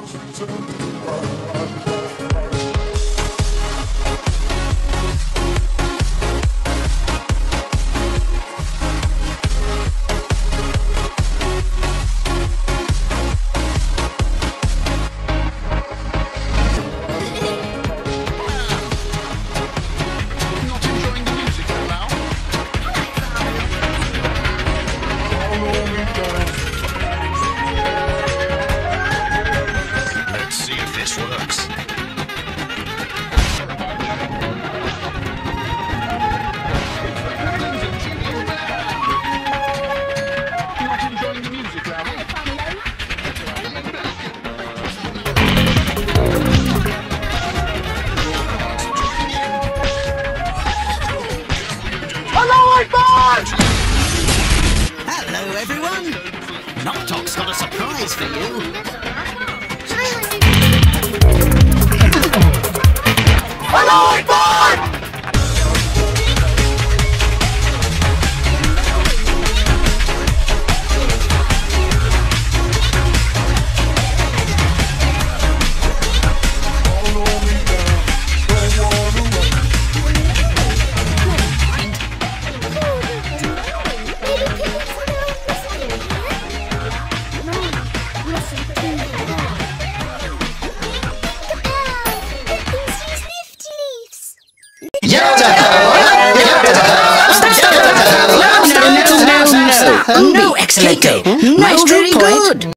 Let's see if this works. Not enjoying the music now. Hello, everyone. Knock-Tock's got a surprise for you. No, excellent. Nice, very good.